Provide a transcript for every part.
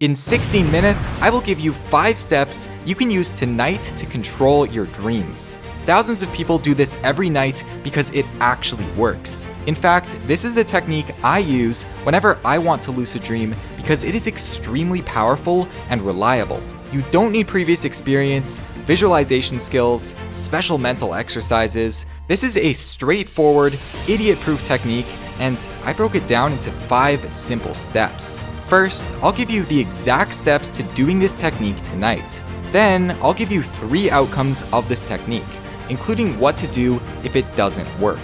In 16 minutes, I will give you 5 steps you can use tonight to control your dreams. Thousands of people do this every night because it actually works. In fact, this is the technique I use whenever I want to lucid dream because it is extremely powerful and reliable. You don't need previous experience, visualization skills, special mental exercises. This is a straightforward, idiot-proof technique, and I broke it down into 5 simple steps. First, I'll give you the exact steps to doing this technique tonight. Then, I'll give you 3 outcomes of this technique, including what to do if it doesn't work.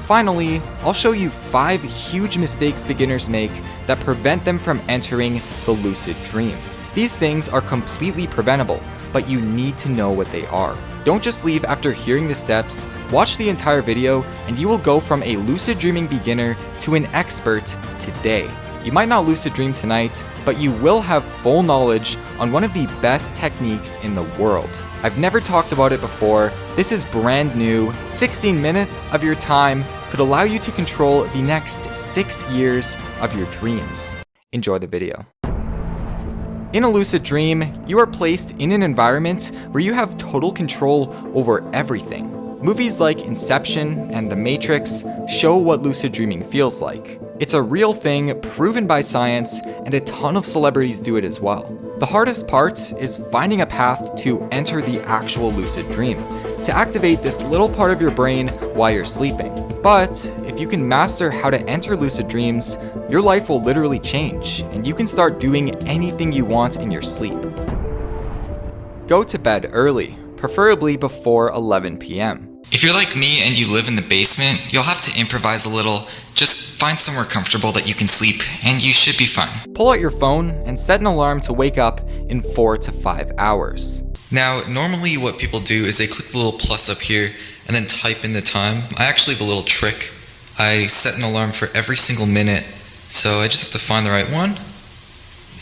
Finally, I'll show you 5 huge mistakes beginners make that prevent them from entering the lucid dream. These things are completely preventable, but you need to know what they are. Don't just leave after hearing the steps. Watch the entire video and you will go from a lucid dreaming beginner to an expert today. You might not lucid dream tonight, but you will have full knowledge on one of the best techniques in the world. I've never talked about it before. This is brand new. 16 minutes of your time could allow you to control the next 6 years of your dreams. Enjoy the video. In a lucid dream, you are placed in an environment where you have total control over everything. Movies like Inception and The Matrix show what lucid dreaming feels like. It's a real thing, proven by science, and a ton of celebrities do it as well. The hardest part is finding a path to enter the actual lucid dream, to activate this little part of your brain while you're sleeping. But if you can master how to enter lucid dreams, your life will literally change, and you can start doing anything you want in your sleep. Go to bed early, preferably before 11 p.m. If you're like me and you live in the basement, you'll have to improvise a little. Just find somewhere comfortable that you can sleep, and you should be fine. Pull out your phone and set an alarm to wake up in 4 to 5 hours. Now, normally what people do is they click the little plus up here and then type in the time. I actually have a little trick. I set an alarm for every single minute, so I just have to find the right one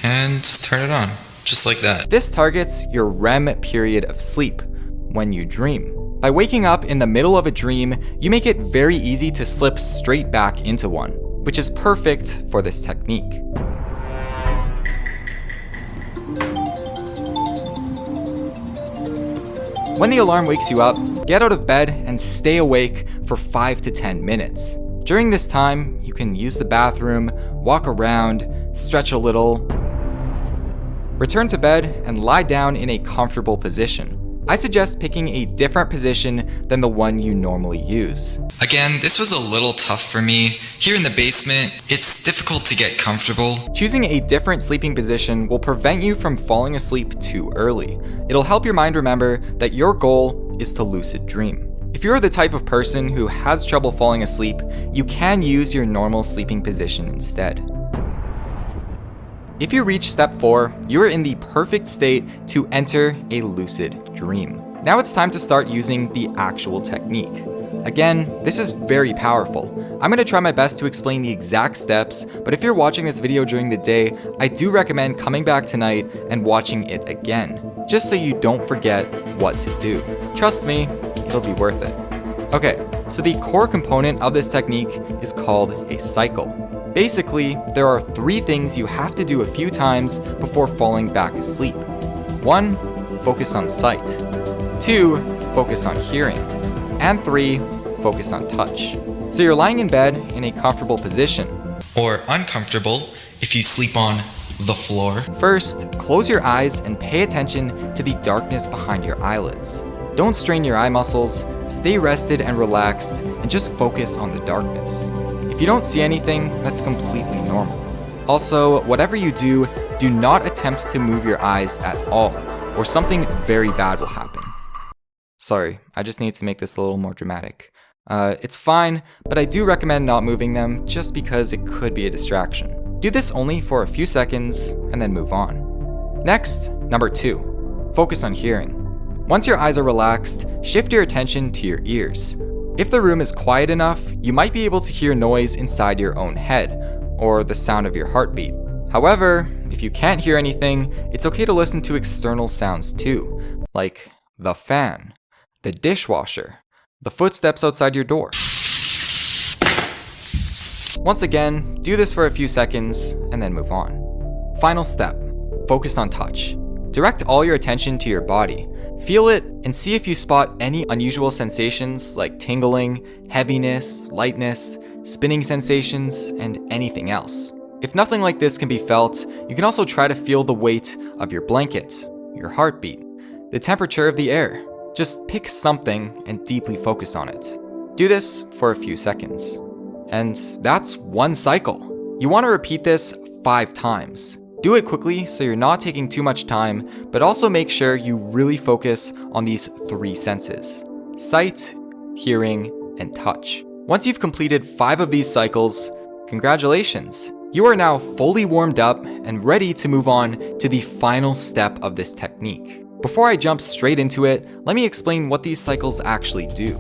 and turn it on, just like that. This targets your REM period of sleep, when you dream. By waking up in the middle of a dream, you make it very easy to slip straight back into one, which is perfect for this technique. When the alarm wakes you up, get out of bed and stay awake for 5 to 10 minutes. During this time, you can use the bathroom, walk around, stretch a little. Return to bed and lie down in a comfortable position. I suggest picking a different position than the one you normally use. Again, this was a little tough for me. Here in the basement, it's difficult to get comfortable. Choosing a different sleeping position will prevent you from falling asleep too early. It'll help your mind remember that your goal is to lucid dream. If you're the type of person who has trouble falling asleep, you can use your normal sleeping position instead. If you reach step 4, you are in the perfect state to enter a lucid dream. Now it's time to start using the actual technique. Again, this is very powerful. I'm going to try my best to explain the exact steps, but if you're watching this video during the day, I do recommend coming back tonight and watching it again, just so you don't forget what to do. Trust me, it'll be worth it. Okay, so the core component of this technique is called a cycle. Basically, there are 3 things you have to do a few times before falling back asleep. 1, focus on sight. 2, focus on hearing. And 3, focus on touch. So you're lying in bed in a comfortable position. Or uncomfortable if you sleep on the floor. First, close your eyes and pay attention to the darkness behind your eyelids. Don't strain your eye muscles, stay rested and relaxed, and just focus on the darkness. If you don't see anything, that's completely normal. Also, whatever you do, do not attempt to move your eyes at all, or something very bad will happen. Sorry, I just need to make this a little more dramatic. It's fine, but I do recommend not moving them just because it could be a distraction. Do this only for a few seconds and then move on. Next, number 2, focus on hearing. Once your eyes are relaxed, shift your attention to your ears. If the room is quiet enough, you might be able to hear noise inside your own head, or the sound of your heartbeat. However, if you can't hear anything, it's okay to listen to external sounds too, like the fan, the dishwasher, the footsteps outside your door. Once again, do this for a few seconds and then move on. Final step, focus on touch. Direct all your attention to your body. Feel it and see if you spot any unusual sensations like tingling, heaviness, lightness, spinning sensations, and anything else. If nothing like this can be felt, you can also try to feel the weight of your blanket, your heartbeat, the temperature of the air. Just pick something and deeply focus on it. Do this for a few seconds. And that's one cycle. You want to repeat this 5 times. Do it quickly so you're not taking too much time, but also make sure you really focus on these 3 senses: sight, hearing, and touch. Once you've completed 5 of these cycles, congratulations! You are now fully warmed up and ready to move on to the final step of this technique. Before I jump straight into it, let me explain what these cycles actually do.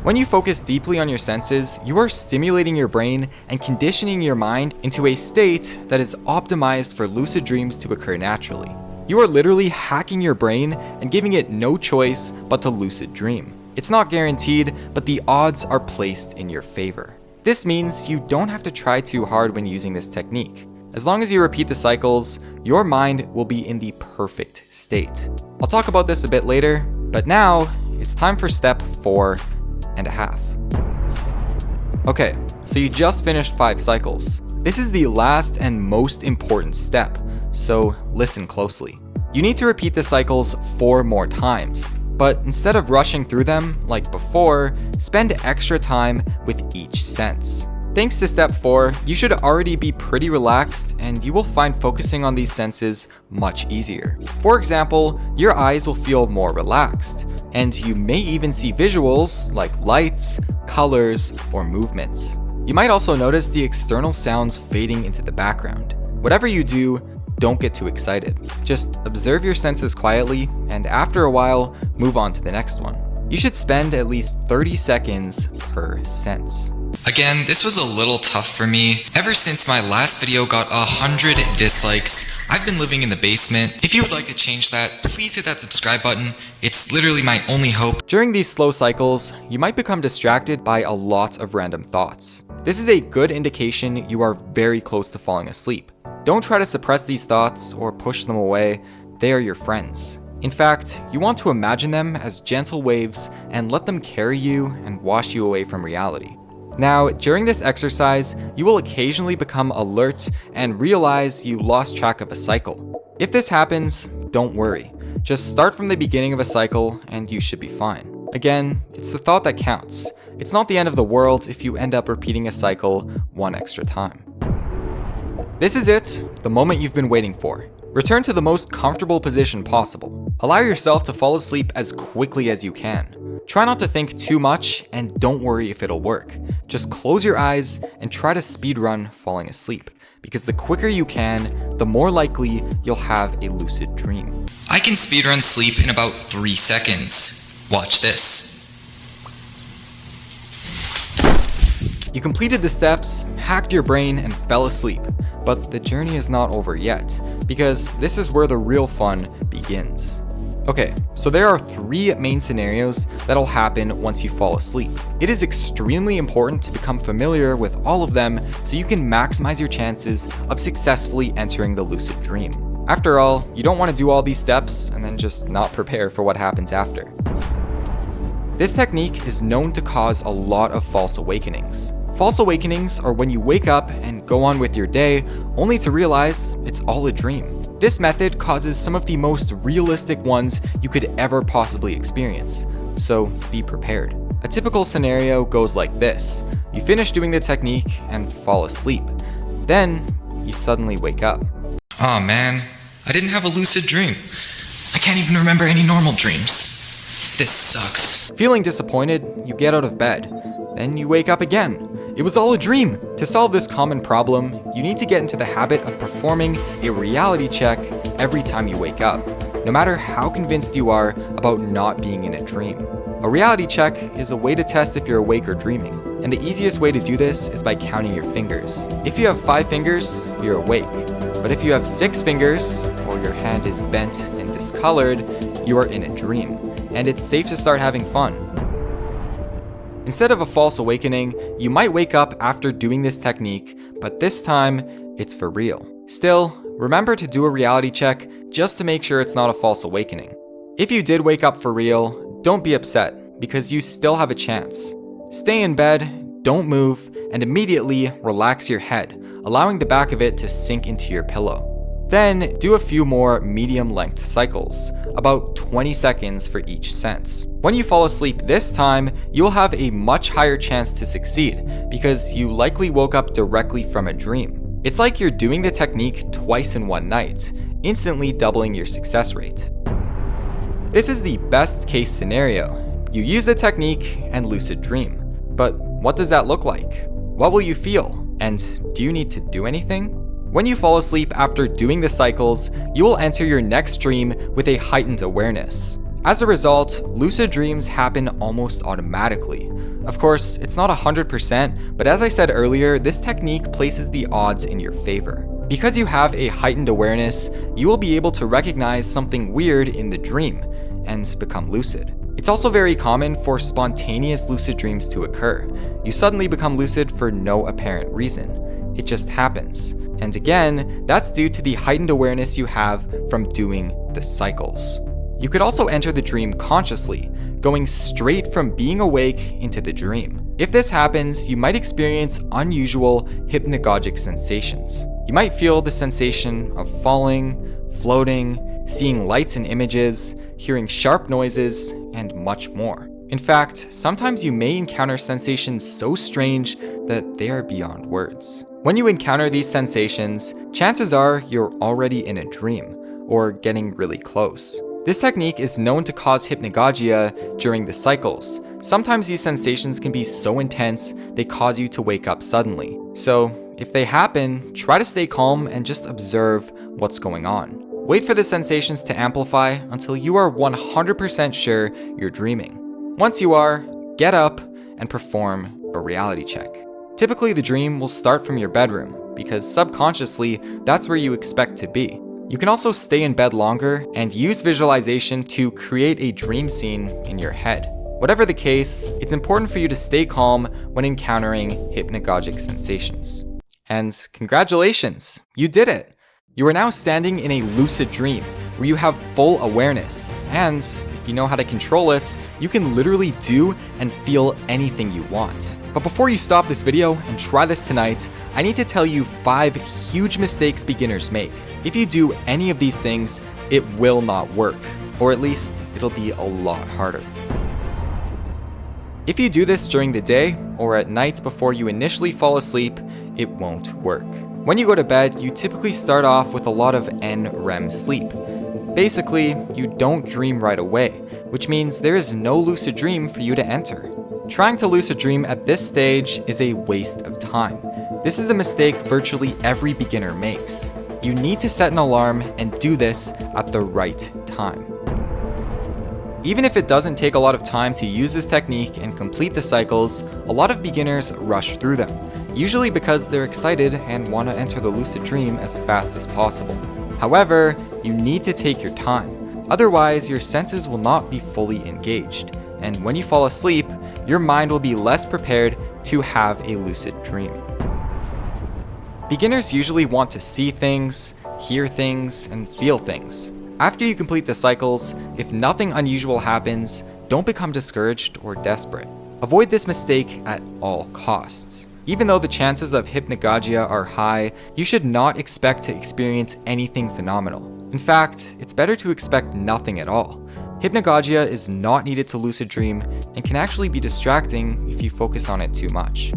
When you focus deeply on your senses, you are stimulating your brain and conditioning your mind into a state that is optimized for lucid dreams to occur naturally. You are literally hacking your brain and giving it no choice but to lucid dream. It's not guaranteed, but the odds are placed in your favor. This means you don't have to try too hard when using this technique. As long as you repeat the cycles, your mind will be in the perfect state. I'll talk about this a bit later, but now it's time for step 4.5. Okay, so you just finished 5 cycles. This is the last and most important step, so listen closely. You need to repeat the cycles 4 more times, but instead of rushing through them like before, spend extra time with each sense. Thanks to step 4, you should already be pretty relaxed and you will find focusing on these senses much easier. For example, your eyes will feel more relaxed, and you may even see visuals like lights, colors, or movements. You might also notice the external sounds fading into the background. Whatever you do, don't get too excited. Just observe your senses quietly, and after a while, move on to the next one. You should spend at least 30 seconds per sense. Again, this was a little tough for me. Ever since my last video got 100 dislikes, I've been living in the basement. If you would like to change that, please hit that subscribe button. It's literally my only hope. During these slow cycles, you might become distracted by a lot of random thoughts. This is a good indication you are very close to falling asleep. Don't try to suppress these thoughts or push them away. They are your friends. In fact, you want to imagine them as gentle waves and let them carry you and wash you away from reality. Now, during this exercise, you will occasionally become alert and realize you lost track of a cycle. If this happens, don't worry. Just start from the beginning of a cycle and you should be fine. Again, it's the thought that counts. It's not the end of the world if you end up repeating a cycle 1 extra time. This is it, the moment you've been waiting for. Return to the most comfortable position possible. Allow yourself to fall asleep as quickly as you can. Try not to think too much and don't worry if it'll work. Just close your eyes and try to speedrun falling asleep, because the quicker you can, the more likely you'll have a lucid dream. I can speedrun sleep in about 3 seconds. Watch this. You completed the steps, hacked your brain, and fell asleep. But the journey is not over yet, because this is where the real fun begins. Okay, so there are 3 main scenarios that'll happen once you fall asleep. It is extremely important to become familiar with all of them so you can maximize your chances of successfully entering the lucid dream. After all, you don't want to do all these steps and then just not prepare for what happens after. This technique is known to cause a lot of false awakenings. False awakenings are when you wake up and go on with your day only to realize it's all a dream. This method causes some of the most realistic ones you could ever possibly experience, so be prepared. A typical scenario goes like this. You finish doing the technique and fall asleep. Then, you suddenly wake up. Aw man, I didn't have a lucid dream. I can't even remember any normal dreams. This sucks. Feeling disappointed, you get out of bed. Then you wake up again. It was all a dream. To solve this common problem, you need to get into the habit of performing a reality check every time you wake up, no matter how convinced you are about not being in a dream. A reality check is a way to test if you're awake or dreaming, and the easiest way to do this is by counting your fingers. If you have 5 fingers, you're awake, but if you have 6 fingers, or your hand is bent and discolored, you are in a dream, and it's safe to start having fun. Instead of a false awakening, you might wake up after doing this technique, but this time, it's for real. Still, remember to do a reality check just to make sure it's not a false awakening. If you did wake up for real, don't be upset, because you still have a chance. Stay in bed, don't move, and immediately relax your head, allowing the back of it to sink into your pillow. Then do a few more medium-length cycles, about 20 seconds for each sense. When you fall asleep this time, you will have a much higher chance to succeed, because you likely woke up directly from a dream. It's like you're doing the technique twice in one night, instantly doubling your success rate. This is the best case scenario. You use the technique and lucid dream. But what does that look like? What will you feel? And do you need to do anything? When you fall asleep after doing the cycles, you will enter your next dream with a heightened awareness. As a result, lucid dreams happen almost automatically. Of course, it's not 100%, but as I said earlier, this technique places the odds in your favor. Because you have a heightened awareness, you will be able to recognize something weird in the dream and become lucid. It's also very common for spontaneous lucid dreams to occur. You suddenly become lucid for no apparent reason. It just happens. And again, that's due to the heightened awareness you have from doing the cycles. You could also enter the dream consciously, going straight from being awake into the dream. If this happens, you might experience unusual hypnagogic sensations. You might feel the sensation of falling, floating, seeing lights and images, hearing sharp noises, and much more. In fact, sometimes you may encounter sensations so strange that they are beyond words. When you encounter these sensations, chances are you're already in a dream, or getting really close. This technique is known to cause hypnagogia during the cycles. Sometimes these sensations can be so intense they cause you to wake up suddenly. So, if they happen, try to stay calm and just observe what's going on. Wait for the sensations to amplify until you are 100% sure you're dreaming. Once you are, get up and perform a reality check. Typically, the dream will start from your bedroom, because subconsciously, that's where you expect to be. You can also stay in bed longer and use visualization to create a dream scene in your head. Whatever the case, it's important for you to stay calm when encountering hypnagogic sensations. And congratulations, you did it! You are now standing in a lucid dream, where you have full awareness, and if you know how to control it, you can literally do and feel anything you want. But before you stop this video and try this tonight, I need to tell you 5 huge mistakes beginners make. If you do any of these things, it will not work, or at least it'll be a lot harder. If you do this during the day or at night before you initially fall asleep, it won't work. When you go to bed, you typically start off with a lot of NREM sleep. Basically, you don't dream right away, which means there is no lucid dream for you to enter. Trying to lucid dream at this stage is a waste of time. This is a mistake virtually every beginner makes. You need to set an alarm and do this at the right time. Even if it doesn't take a lot of time to use this technique and complete the cycles, a lot of beginners rush through them, usually because they're excited and want to enter the lucid dream as fast as possible. However, you need to take your time, otherwise your senses will not be fully engaged, and when you fall asleep, your mind will be less prepared to have a lucid dream. Beginners usually want to see things, hear things, and feel things. After you complete the cycles, if nothing unusual happens, don't become discouraged or desperate. Avoid this mistake at all costs. Even though the chances of hypnagogia are high, you should not expect to experience anything phenomenal. In fact, it's better to expect nothing at all. Hypnagogia is not needed to lucid dream and can actually be distracting if you focus on it too much.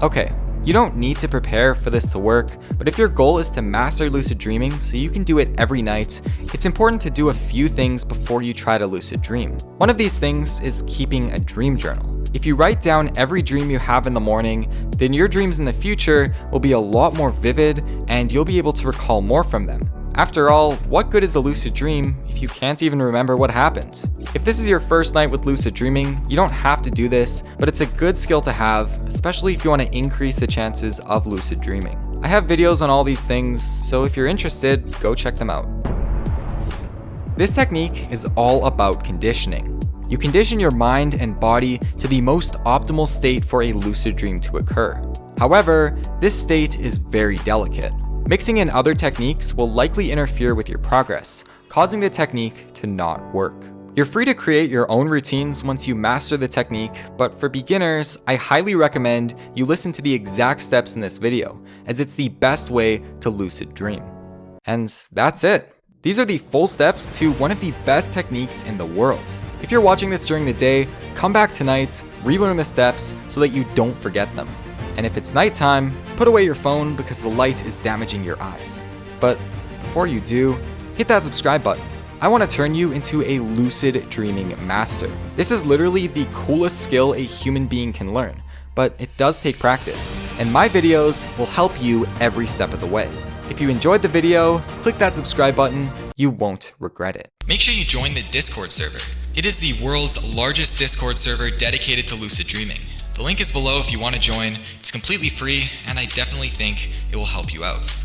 Okay, you don't need to prepare for this to work, but if your goal is to master lucid dreaming so you can do it every night, it's important to do a few things before you try to lucid dream. One of these things is keeping a dream journal. If you write down every dream you have in the morning, then your dreams in the future will be a lot more vivid and you'll be able to recall more from them. After all, what good is a lucid dream if you can't even remember what happened? If this is your first night with lucid dreaming, you don't have to do this, but it's a good skill to have, especially if you want to increase the chances of lucid dreaming. I have videos on all these things, so if you're interested, go check them out. This technique is all about conditioning. You condition your mind and body to the most optimal state for a lucid dream to occur. However, this state is very delicate. Mixing in other techniques will likely interfere with your progress, causing the technique to not work. You're free to create your own routines once you master the technique, but for beginners, I highly recommend you listen to the exact steps in this video, as it's the best way to lucid dream. And that's it. These are the full steps to one of the best techniques in the world. If you're watching this during the day, come back tonight, relearn the steps so that you don't forget them. And if it's nighttime, put away your phone because the light is damaging your eyes. But before you do, hit that subscribe button. I want to turn you into a lucid dreaming master. This is literally the coolest skill a human being can learn, but it does take practice, and my videos will help you every step of the way. If you enjoyed the video, click that subscribe button. You won't regret it. Make sure you join the Discord server. It is the world's largest Discord server dedicated to lucid dreaming. The link is below if you want to join. It's completely free, and I definitely think it will help you out.